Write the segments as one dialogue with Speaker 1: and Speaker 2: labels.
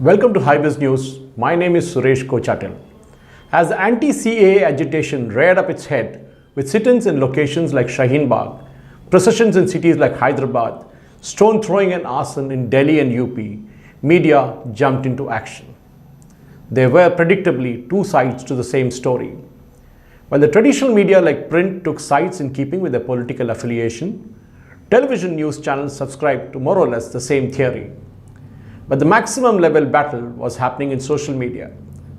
Speaker 1: Welcome to hybiz News. My name is Suresh Kochatil. As the anti-CAA agitation reared up its head with sit-ins in locations like Shaheen Bagh, processions in cities like Hyderabad, stone throwing and arson in Delhi and UP, media jumped into action. There were predictably two sides to the same story. While the traditional media like print took sides in keeping with their political affiliation, television news channels subscribed to more or less the same theory. But the maximum level battle was happening in social media,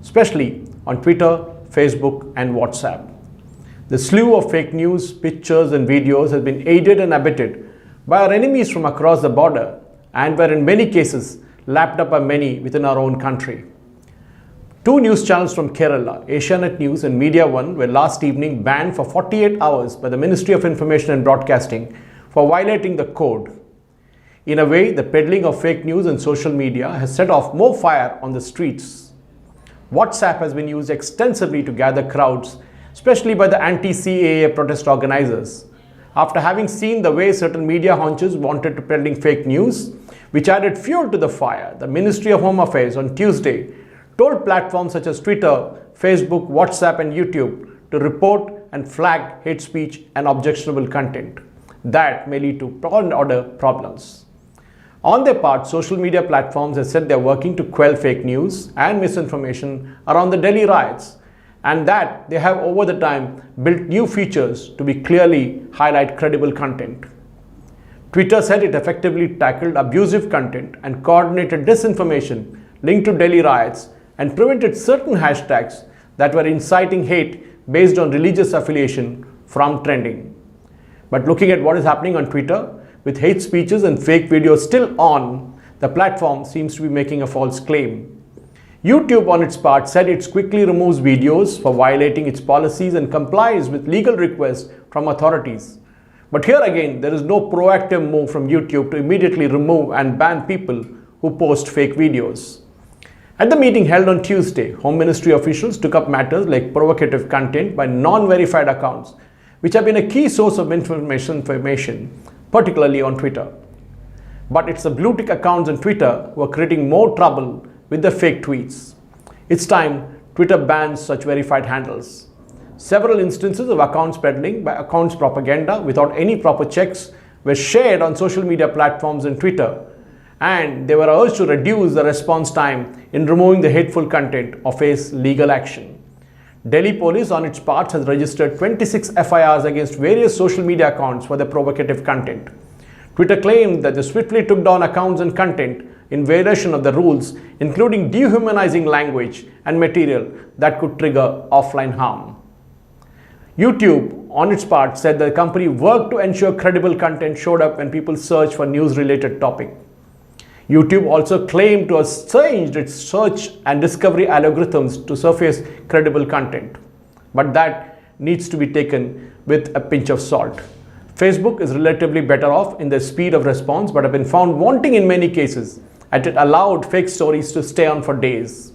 Speaker 1: especially on Twitter, Facebook, and WhatsApp. The slew of fake news, pictures, and videos has been aided and abetted by our enemies from across the border and were in many cases lapped up by many within our own country. Two news channels from Kerala, Asianet News and Media One, were last evening banned for 48 hours by the Ministry of Information and Broadcasting for violating the code. In a way, the peddling of fake news and social media has set off more fire on the streets. WhatsApp has been used extensively to gather crowds, especially by the anti-CAA protest organizers. After having seen the way certain media haunches wanted to peddling fake news, which added fuel to the fire, the Ministry of Home Affairs on Tuesday told platforms such as Twitter, Facebook, WhatsApp and YouTube to report and flag hate speech and objectionable content that may lead to law and order problems. On their part, social media platforms have said they are working to quell fake news and misinformation around the Delhi riots, and that they have over the time built new features to be clearly highlight credible content. Twitter said it effectively tackled abusive content and coordinated disinformation linked to Delhi riots and prevented certain hashtags that were inciting hate based on religious affiliation from trending. But looking at what is happening on Twitter, with hate speeches and fake videos still on, the platform seems to be making a false claim. YouTube on its part said it quickly removes videos for violating its policies and complies with legal requests from authorities. But here again, there is no proactive move from YouTube to immediately remove and ban people who post fake videos. At the meeting held on Tuesday, Home Ministry officials took up matters like provocative content by non-verified accounts, which have been a key source of information, particularly on Twitter. But it's the blue-tick accounts on Twitter who are creating more trouble with the fake tweets. It's time Twitter bans such verified handles. Several instances of accounts peddling by accounts propaganda without any proper checks were shared on social media platforms and Twitter, and they were urged to reduce the response time in removing the hateful content or face legal action. Delhi police on its part has registered 26 FIRs against various social media accounts for their provocative content. Twitter claimed that they swiftly took down accounts and content in violation of the rules, including dehumanizing language and material that could trigger offline harm. YouTube on its part said the company worked to ensure credible content showed up when people search for news-related topic. YouTube also claimed to have changed its search and discovery algorithms to surface credible content, but that needs to be taken with a pinch of salt. Facebook is relatively better off in their speed of response, but have been found wanting in many cases, and it allowed fake stories to stay on for days.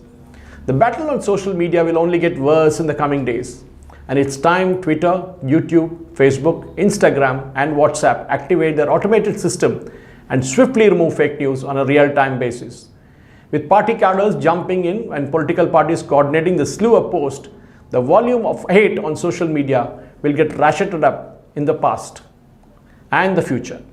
Speaker 1: The battle on social media will only get worse in the coming days, and it's time Twitter, YouTube, Facebook, Instagram, and WhatsApp activate their automated system and swiftly remove fake news on a real-time basis. With party cadres jumping in and political parties coordinating the slew of posts, the volume of hate on social media will get ratcheted up in the past and the future.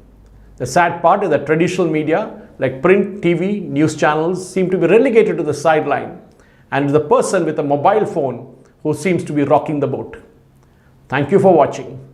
Speaker 1: The sad part is that traditional media like print, TV, news channels seem to be relegated to the sideline, and the person with a mobile phone who seems to be rocking the boat. Thank you for watching.